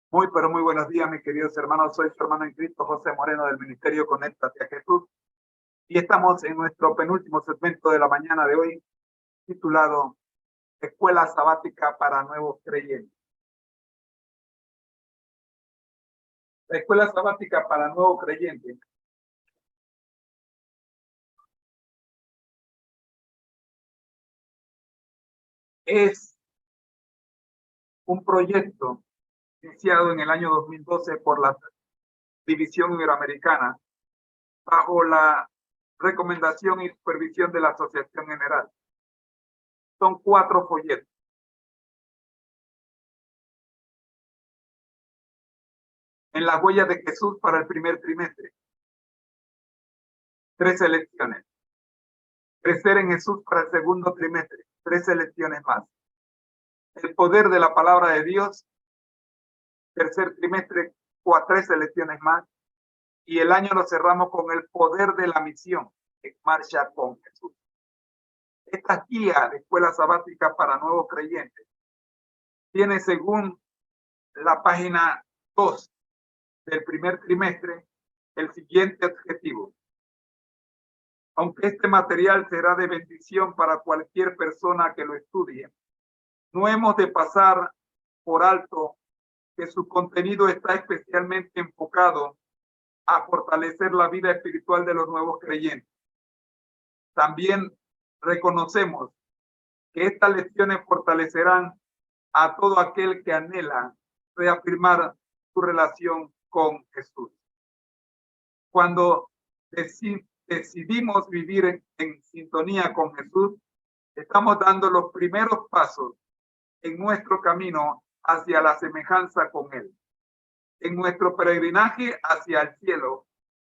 Muy, pero muy buenos días, mis queridos hermanos. Soy su hermano en Cristo, José Moreno, del Ministerio Conéctate a Jesús. Y estamos en nuestro penúltimo segmento de la mañana de hoy, titulado Escuela Sabática para Nuevos Creyentes. La Escuela Sabática para Nuevos Creyentes es un proyecto iniciado en el año 2012 por la División Iberoamericana bajo la recomendación y supervisión de la Asociación General. Son 4 folletos. En las huellas de Jesús para el primer trimestre. 3 lecciones. Crecer en Jesús para el segundo trimestre. 3 lecciones más. El poder de la palabra de Dios. Tercer trimestre, 3 lecciones más. Y el año lo cerramos con el poder de la misión en marcha con Jesús. Esta guía de escuela sabática para nuevos creyentes tiene, según la página 2 del primer trimestre, el siguiente objetivo. Aunque este material será de bendición para cualquier persona que lo estudie, no hemos de pasar por alto que su contenido está especialmente enfocado a fortalecer la vida espiritual de los nuevos creyentes. También reconocemos que estas lecciones fortalecerán a todo aquel que anhela reafirmar su relación con Jesús. Cuando decidimos vivir en sintonía con Jesús, estamos dando los primeros pasos en nuestro camino hacia la semejanza con Él. En nuestro peregrinaje hacia el cielo,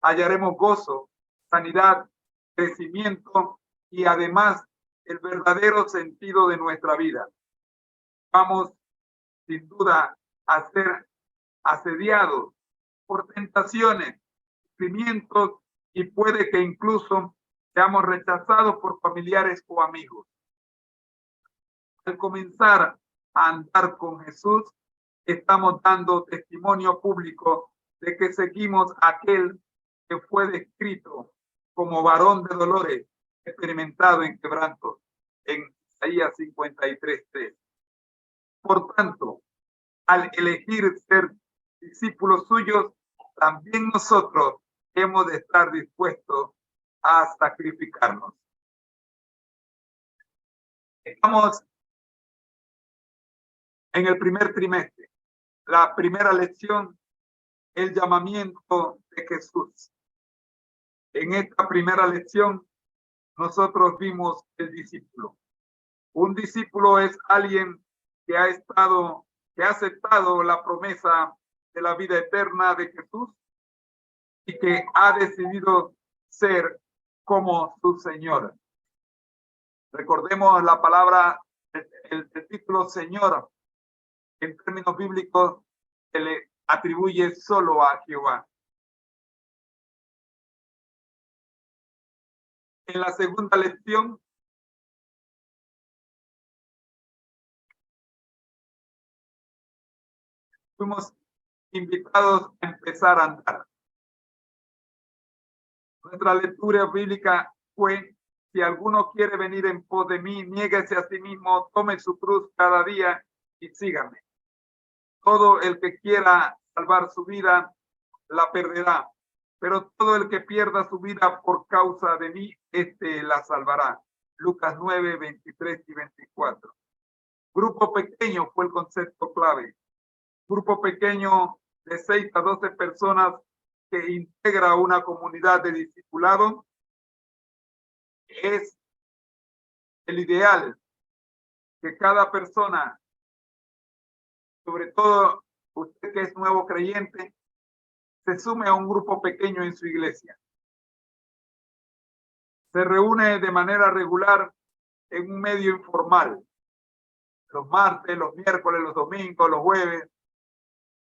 hallaremos gozo, sanidad, crecimiento y además el verdadero sentido de nuestra vida. Vamos, sin duda, a ser asediados por tentaciones, sufrimientos y puede que incluso seamos rechazados por familiares o amigos. Al comenzar a andar con Jesús, estamos dando testimonio público de que seguimos a aquel que fue descrito como varón de dolores, experimentado en quebrantos, en Isaías 53:3. Por tanto, al elegir ser discípulos suyos, también nosotros hemos de estar dispuestos a sacrificarnos. Estamos en el primer trimestre. La primera lección, el llamamiento de Jesús. En esta primera lección, nosotros vimos el discípulo. Un discípulo es alguien que ha aceptado la promesa de la vida eterna de Jesús y que ha decidido ser como su Señor. Recordemos la palabra, el título Señor, en términos bíblicos, se le atribuye solo a Jehová. En la segunda lección, fuimos invitados a empezar a andar. Nuestra lectura bíblica fue: si alguno quiere venir en pos de mí, niéguese a sí mismo, tome su cruz cada día y sígame. Todo el que quiera salvar su vida, la perderá. Pero todo el que pierda su vida por causa de mí, la salvará. Lucas 9, 23 y 24. Grupo pequeño fue el concepto clave. Grupo pequeño de 6 a 12 personas que integra una comunidad de discipulado es el ideal, que cada persona, sobre todo usted que es nuevo creyente, se sume a un grupo pequeño en su iglesia. Se reúne de manera regular en un medio informal, los martes, los miércoles, los domingos, los jueves.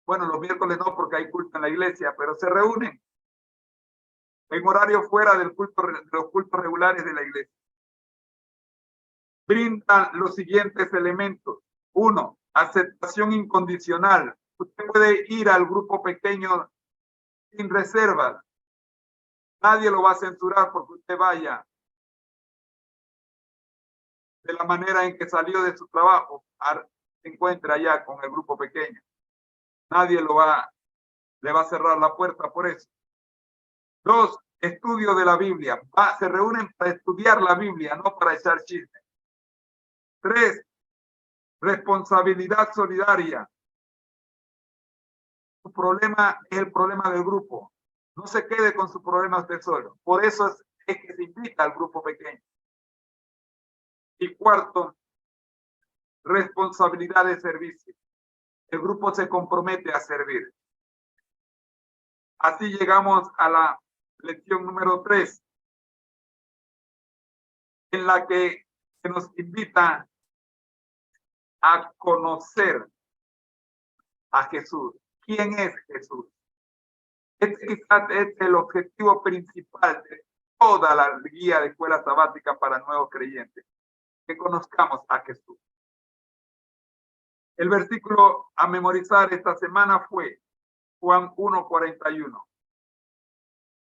Bueno, los miércoles no, porque hay culto en la iglesia, pero se reúnen en horario fuera del culto, de los cultos regulares de la iglesia. Brindan los siguientes elementos. 1, aceptación incondicional, Usted puede ir al grupo pequeño sin reservas. Nadie lo va a censurar porque usted vaya de la manera en que salió de su trabajo, se encuentra allá con el grupo pequeño. Nadie le va a cerrar la puerta por eso. 2, estudio de la Biblia. Se reúnen para estudiar la Biblia, no para echar chisme. 3, responsabilidad solidaria. Su problema es el problema del grupo. No se quede con su problema usted solo. Por eso es que se invita al grupo pequeño. Y 4, responsabilidad de servicio. El grupo se compromete a servir. Así llegamos a la lección número 3, en la que se nos invita a conocer a Jesús. ¿Quién es Jesús? Este quizás es el objetivo principal de toda la guía de escuela sabática para nuevos creyentes, que conozcamos a Jesús. El versículo a memorizar esta semana fue Juan 1:41.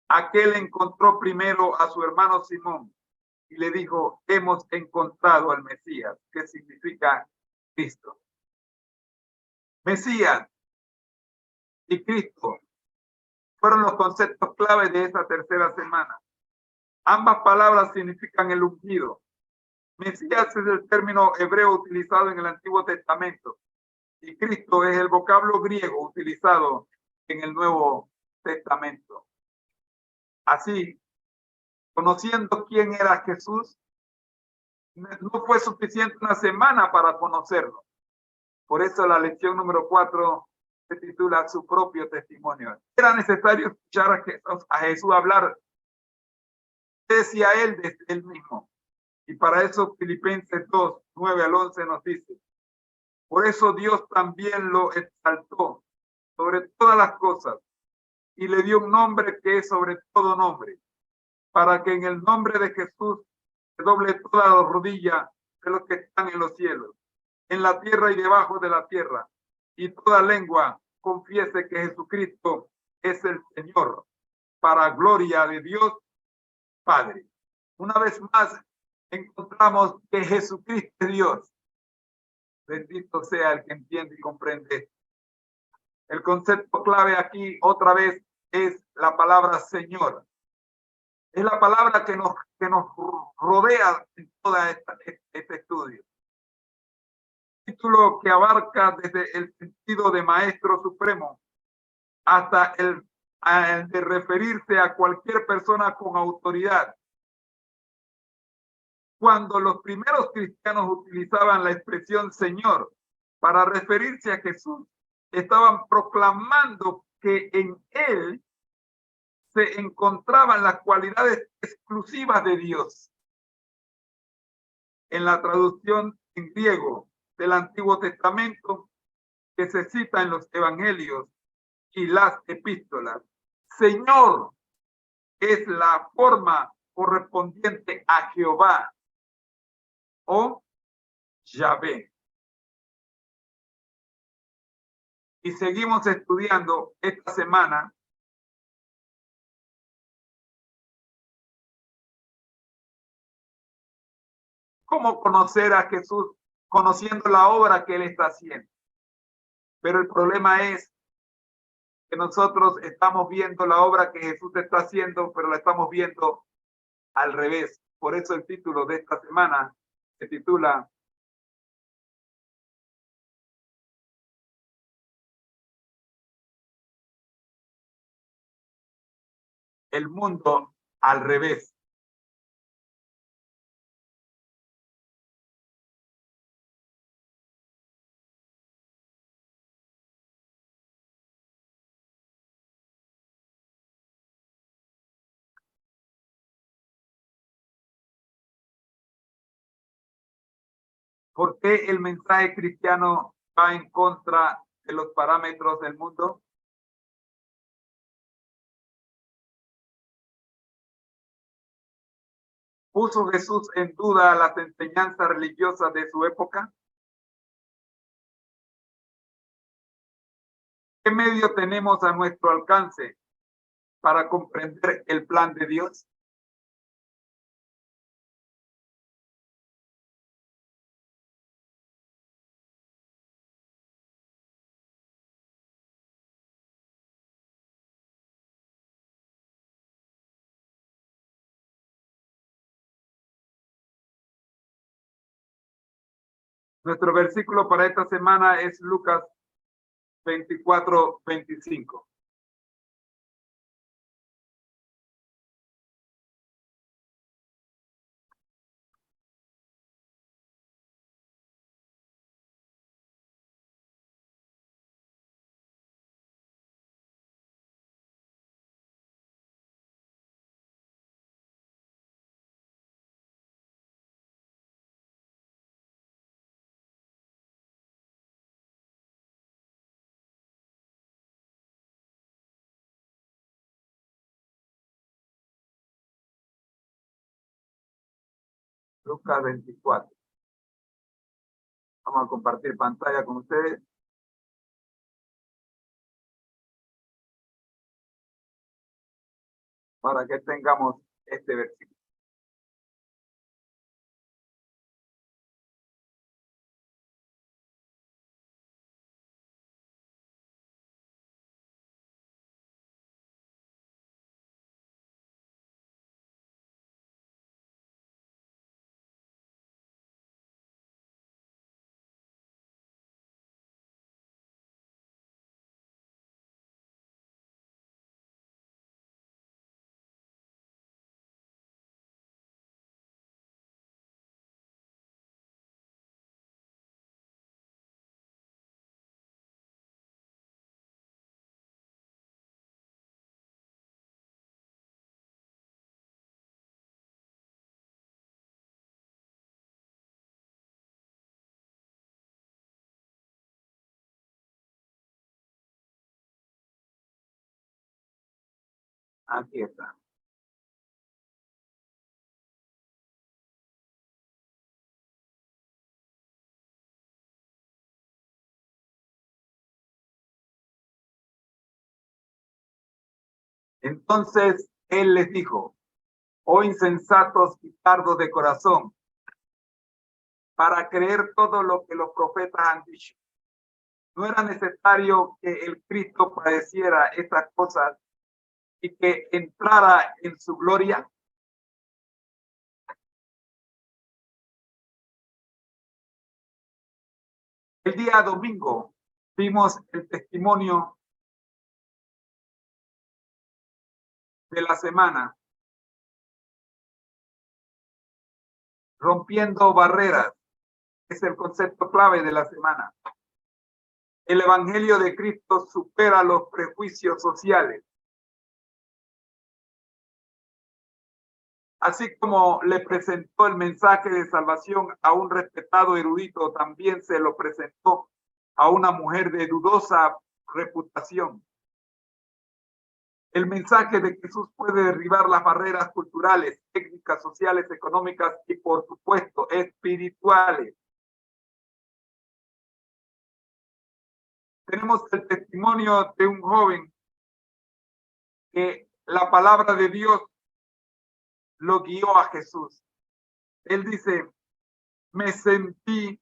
Aquel encontró primero a su hermano Simón y le dijo, hemos encontrado al Mesías, que significa Cristo. Mesías y Cristo fueron los conceptos clave de esta tercera semana. Ambas palabras significan el ungido. Mesías es el término hebreo utilizado en el Antiguo Testamento y Cristo es el vocablo griego utilizado en el Nuevo Testamento. Así, conociendo quién era Jesús, no fue suficiente una semana para conocerlo. Por eso la lección número 4 se titula Su propio testimonio. Era necesario escuchar a Jesús hablar. ¿Qué decía él de él mismo? Y para eso Filipenses 2:9-11 nos dice, por eso Dios también lo exaltó sobre todas las cosas y le dio un nombre que es sobre todo nombre, para que en el nombre de Jesús se doble toda la rodilla de los que están en los cielos, en la tierra y debajo de la tierra, y toda lengua confiese que Jesucristo es el Señor, para gloria de Dios Padre. Una vez más encontramos que Jesucristo es Dios. Bendito sea el que entiende y comprende. El concepto clave aquí otra vez es la palabra Señor. Es la palabra que nos rodea en todo este estudio. Título que abarca desde el sentido de maestro supremo hasta el de referirse a cualquier persona con autoridad. Cuando los primeros cristianos utilizaban la expresión Señor para referirse a Jesús, estaban proclamando que en él se encontraban las cualidades exclusivas de Dios. En la traducción en griego del Antiguo Testamento, que se cita en los evangelios y las epístolas, Señor es la forma correspondiente a Jehová o Yahvé. Y seguimos estudiando esta semana cómo conocer a Jesús, conociendo la obra que él está haciendo. Pero el problema es que nosotros estamos viendo la obra que Jesús está haciendo, pero la estamos viendo al revés. Por eso el título de esta semana se titula El mundo al revés. ¿Por qué el mensaje cristiano va en contra de los parámetros del mundo? ¿Puso Jesús en duda las enseñanzas religiosas de su época? ¿Qué medio tenemos a nuestro alcance para comprender el plan de Dios? Nuestro versículo para esta semana es Lucas 24-25. Lucas 24. Vamos a compartir pantalla con ustedes. Para que tengamos este versículo. Aquí está. Entonces él les dijo: oh insensatos y tardos de corazón, para creer todo lo que los profetas han dicho. ¿No era necesario que el Cristo padeciera estas cosas y que entrara en su gloria? El día domingo vimos el testimonio de la semana, rompiendo barreras. Es el concepto clave de la semana. El evangelio de Cristo supera los prejuicios sociales. Así como le presentó el mensaje de salvación a un respetado erudito, también se lo presentó a una mujer de dudosa reputación. El mensaje de Jesús puede derribar las barreras culturales, técnicas, sociales, económicas y, por supuesto, espirituales. Tenemos el testimonio de un joven que la palabra de Dios lo guió a Jesús. Él dice: me sentí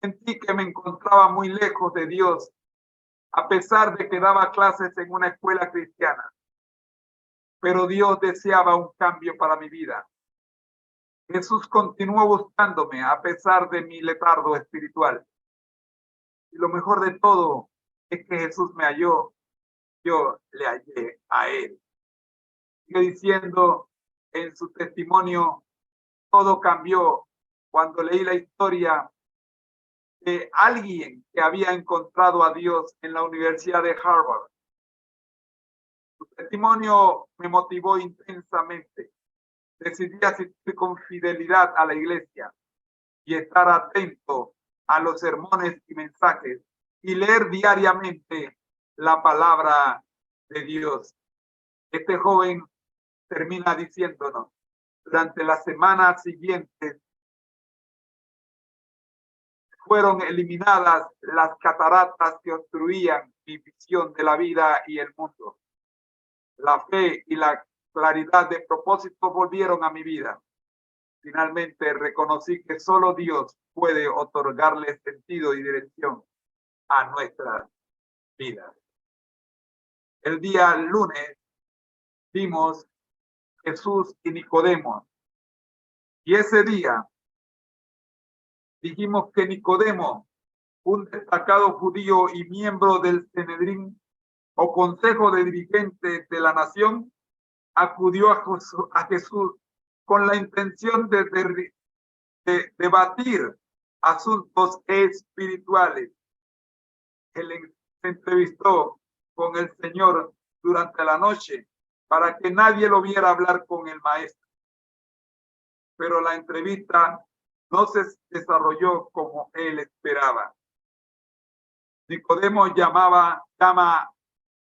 que me encontraba muy lejos de Dios, a pesar de que daba clases en una escuela cristiana. Pero Dios deseaba un cambio para mi vida. Jesús continuó buscándome a pesar de mi letargo espiritual. Y lo mejor de todo es que Jesús me halló, yo le hallé a él. Sigue diciendo en su testimonio: todo cambió cuando leí la historia de alguien que había encontrado a Dios en la Universidad de Harvard. Su testimonio me motivó intensamente. Decidí asistir con fidelidad a la iglesia y estar atento a los sermones y mensajes y leer diariamente la palabra de Dios. Este joven termina diciéndonos: durante las semanas siguientes fueron eliminadas las cataratas que obstruían mi visión de la vida y el mundo. La fe y la claridad de propósito volvieron a mi vida. Finalmente reconocí que solo Dios puede otorgarle sentido y dirección a nuestra vida. El día lunes vimos Jesús y Nicodemo. Y ese día dijimos que Nicodemo, un destacado judío y miembro del Sanedrín o consejo de dirigentes de la nación, acudió a Jesús con la intención de debatir asuntos espirituales. Él se entrevistó con el Señor durante la noche para que nadie lo viera hablar con el maestro. Pero la entrevista no se desarrolló como él esperaba. Nicodemo llama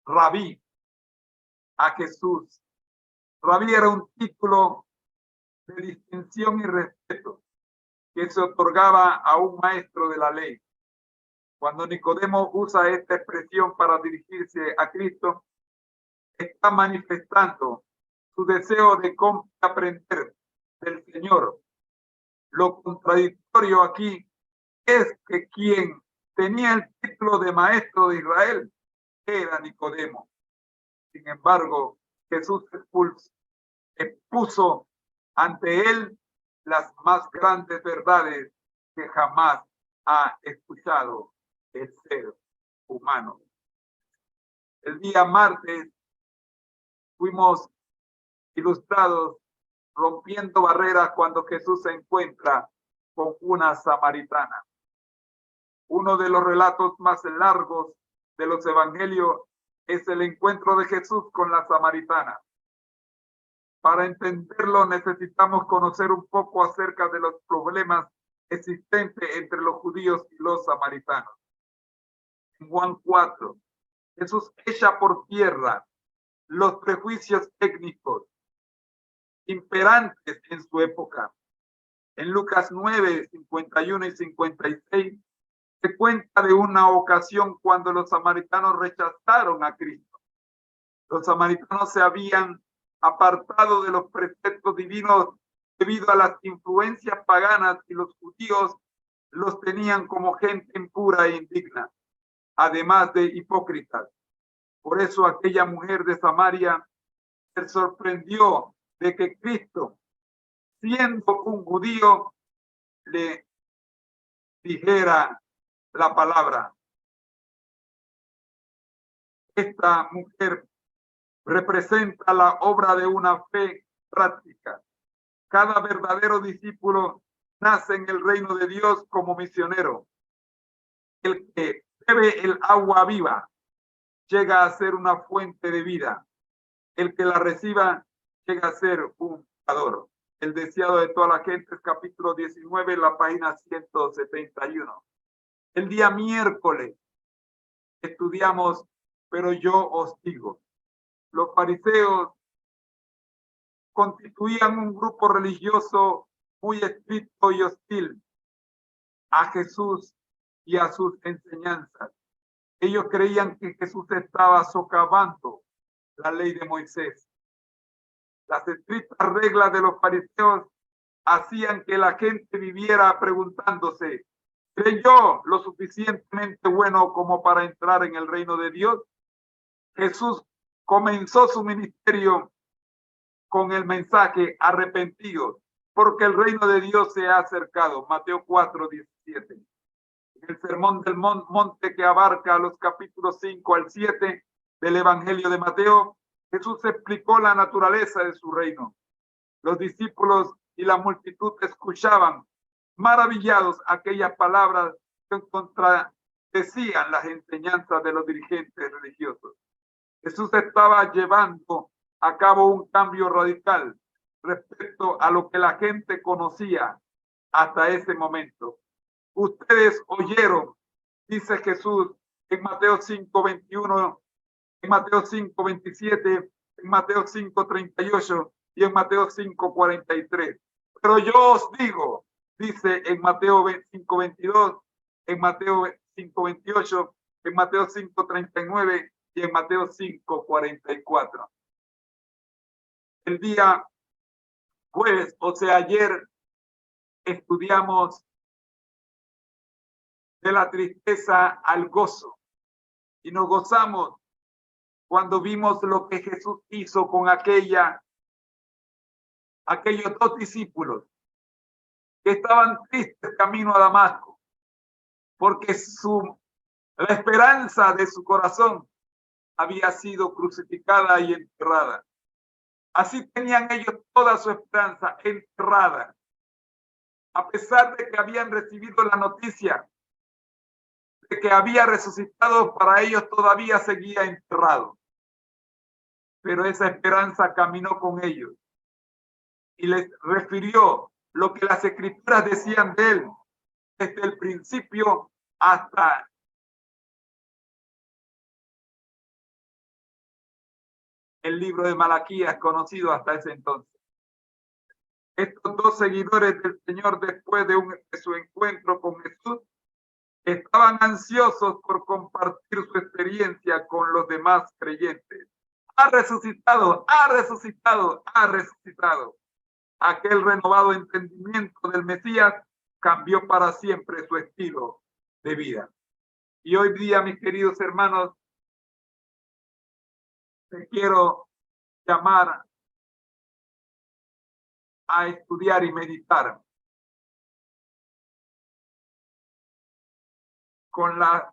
Rabí a Jesús. Rabí era un título de distinción y respeto que se otorgaba a un maestro de la ley. Cuando Nicodemo usa esta expresión para dirigirse a Cristo, está manifestando su deseo de aprender del Señor. Lo contradictorio aquí es que quien tenía el título de maestro de Israel era Nicodemo. Sin embargo, Jesús expuso ante él las más grandes verdades que jamás ha escuchado el ser humano. El día martes fuimos ilustrados rompiendo barreras cuando Jesús se encuentra con una samaritana. Uno de los relatos más largos de los evangelios es el encuentro de Jesús con la samaritana. Para entenderlo necesitamos conocer un poco acerca de los problemas existentes entre los judíos y los samaritanos. En Juan 4, Jesús echa por tierra los prejuicios técnicos imperantes en su época. En Lucas 9, 51 y 56 se cuenta de una ocasión cuando los samaritanos rechazaron a Cristo. Los samaritanos se habían apartado de los preceptos divinos debido a las influencias paganas y los judíos los tenían como gente impura e indigna, además de hipócritas. Por eso aquella mujer de Samaria se sorprendió de que Cristo, siendo un judío, le dijera la palabra. Esta mujer representa la obra de una fe práctica. Cada verdadero discípulo nace en el reino de Dios como misionero. El que bebe el agua viva llega a ser una fuente de vida. El que la reciba llega a ser un dador. El deseado de toda la gente es capítulo 19, la página 171. El día miércoles estudiamos, pero yo os digo, los fariseos constituían un grupo religioso muy estricto y hostil a Jesús y a sus enseñanzas. Ellos creían que Jesús estaba socavando la ley de Moisés. Las estrictas reglas de los fariseos hacían que la gente viviera preguntándose, ¿seré yo lo suficientemente bueno como para entrar en el reino de Dios? Jesús comenzó su ministerio con el mensaje arrepentidos, porque el reino de Dios se ha acercado. Mateo 4, 17. En el sermón del monte que abarca los capítulos 5 al 7 del Evangelio de Mateo, Jesús explicó la naturaleza de su reino. Los discípulos y la multitud escuchaban maravillados aquellas palabras que contradecían las enseñanzas de los dirigentes religiosos. Jesús estaba llevando a cabo un cambio radical respecto a lo que la gente conocía hasta ese momento. Ustedes oyeron, dice Jesús en Mateo 5:21, en Mateo 5:27, en Mateo 5:38 y en Mateo 5:43. Pero yo os digo, dice en Mateo 5:22, en Mateo 5:28, en Mateo 5:39 y en Mateo 5:44. El día jueves, o sea, ayer, estudiamos de la tristeza al gozo y nos gozamos cuando vimos lo que Jesús hizo con aquellos dos discípulos que estaban tristes camino a Damasco, porque la esperanza de su corazón había sido crucificada y enterrada. Así tenían ellos toda su esperanza enterrada, a pesar de que habían recibido la noticia de que había resucitado. Para ellos todavía seguía enterrado. Pero esa esperanza caminó con ellos y les refirió lo que las escrituras decían de él desde el principio hasta el libro de Malaquías, conocido hasta ese entonces. Estos dos seguidores del Señor, después de su encuentro con Jesús, estaban ansiosos por compartir su experiencia con los demás creyentes. Ha resucitado, ha resucitado, ha resucitado. Aquel renovado entendimiento del Mesías cambió para siempre su estilo de vida. Y hoy día, mis queridos hermanos, te quiero llamar a estudiar y meditar con las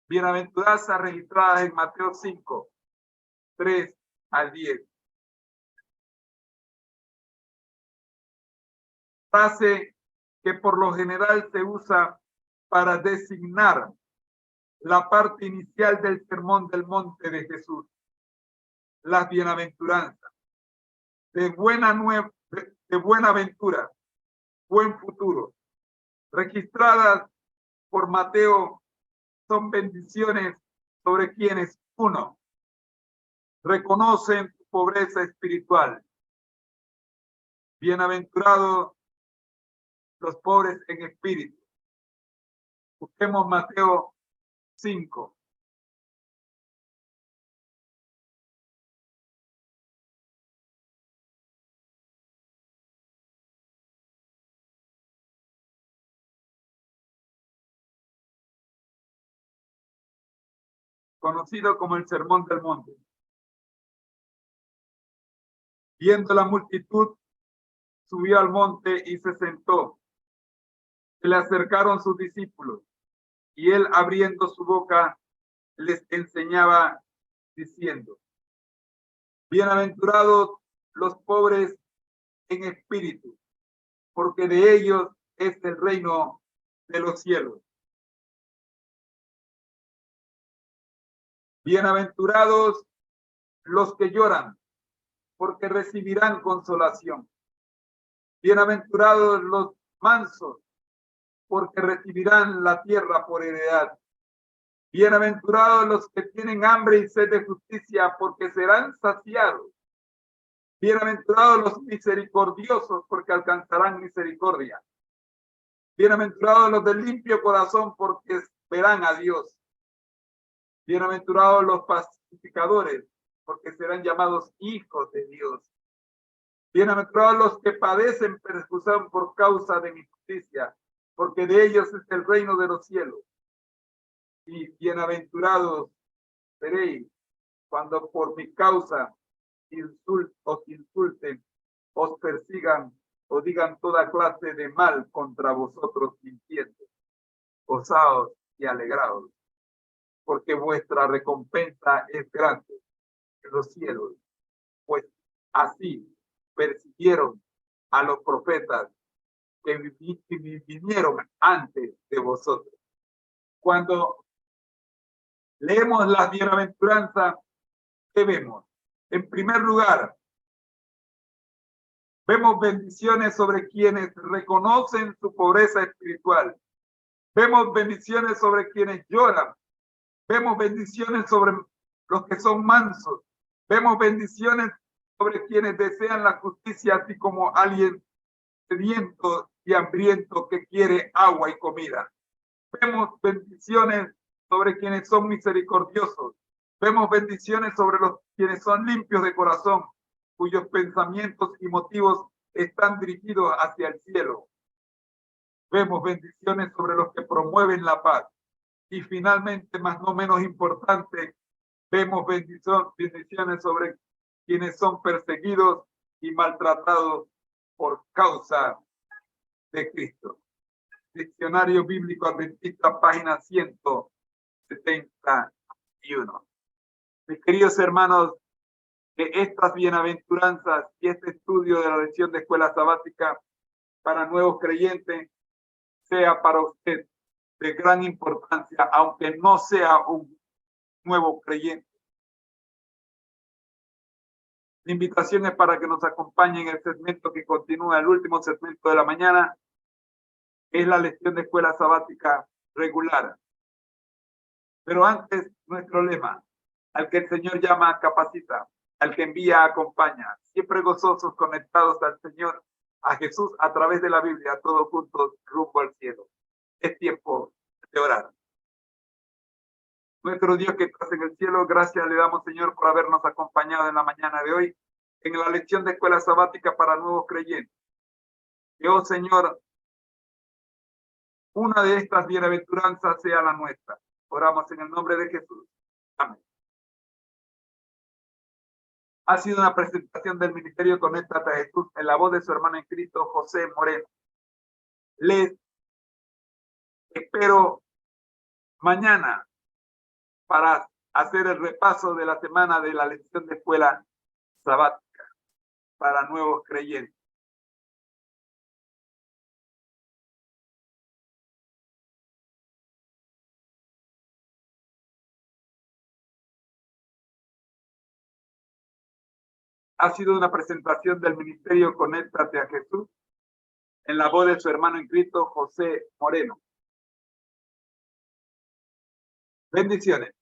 bienaventuranzas registradas en Mateo 5, 3 al 10. Frase que por lo general se usa para designar la parte inicial del Sermón del Monte de Jesús. Las bienaventuranzas. De buena ventura, buen futuro. Registradas por Mateo, son bendiciones sobre quienes, uno, reconocen su pobreza espiritual. Bienaventurados los pobres en espíritu. Busquemos Mateo 5. Conocido como el Sermón del Monte. Viendo la multitud, subió al monte y se sentó. Se le acercaron sus discípulos y él, abriendo su boca, les enseñaba diciendo: bienaventurados los pobres en espíritu, porque de ellos es el reino de los cielos. Bienaventurados los que lloran, porque recibirán consolación. Bienaventurados los mansos, porque recibirán la tierra por heredad. Bienaventurados los que tienen hambre y sed de justicia, porque serán saciados. Bienaventurados los misericordiosos, porque alcanzarán misericordia. Bienaventurados los de limpio corazón, porque verán a Dios. Bienaventurados los pacificadores, porque serán llamados hijos de Dios. Bienaventurados los que padecen persecución por causa de mi justicia, porque de ellos es el reino de los cielos. Y bienaventurados seréis cuando por mi causa os insulten, os persigan o digan toda clase de mal contra vosotros mintiendo. Gozaos y alegraos, porque vuestra recompensa es grande en los cielos, pues así persiguieron a los profetas que vinieron antes de vosotros. Cuando leemos las bienaventuranzas, ¿qué vemos? En primer lugar, vemos bendiciones sobre quienes reconocen su pobreza espiritual. Vemos bendiciones sobre quienes lloran. Vemos bendiciones sobre los que son mansos. Vemos bendiciones sobre quienes desean la justicia, así como alguien sediento y hambriento que quiere agua y comida. Vemos bendiciones sobre quienes son misericordiosos. Vemos bendiciones sobre los quienes son limpios de corazón, cuyos pensamientos y motivos están dirigidos hacia el cielo. Vemos bendiciones sobre los que promueven la paz. Y finalmente, más no menos importante, vemos bendiciones sobre quienes son perseguidos y maltratados por causa de Cristo. Diccionario Bíblico Adventista, página 171. Mis queridos hermanos, que estas bienaventuranzas y este estudio de la lección de escuela sabática para nuevos creyentes sea para usted de gran importancia, aunque no sea un nuevo creyente. La invitación es para que nos acompañe en el segmento que continúa, el último segmento de la mañana, es la lección de escuela sabática regular. Pero antes, nuestro lema: al que el Señor llama, capacita; al que envía, acompaña. Siempre gozosos, conectados al Señor, a Jesús, a través de la Biblia, todos juntos, rumbo al cielo. Es tiempo de orar. Nuestro Dios que estás en el cielo, gracias le damos, Señor, por habernos acompañado en la mañana de hoy en la lección de escuela sabática para nuevos creyentes. Que, oh Señor, una de estas bienaventuranzas sea la nuestra. Oramos en el nombre de Jesús. Amén. Ha sido una presentación del Ministerio Conéctate a Jesús en la voz de su hermano en Cristo, José Moreno. Les espero mañana para hacer el repaso de la semana de la lección de escuela sabática para nuevos creyentes. Ha sido una presentación del Ministerio Conéctate a Jesús en la voz de su hermano en Cristo, José Moreno. Bendiciones.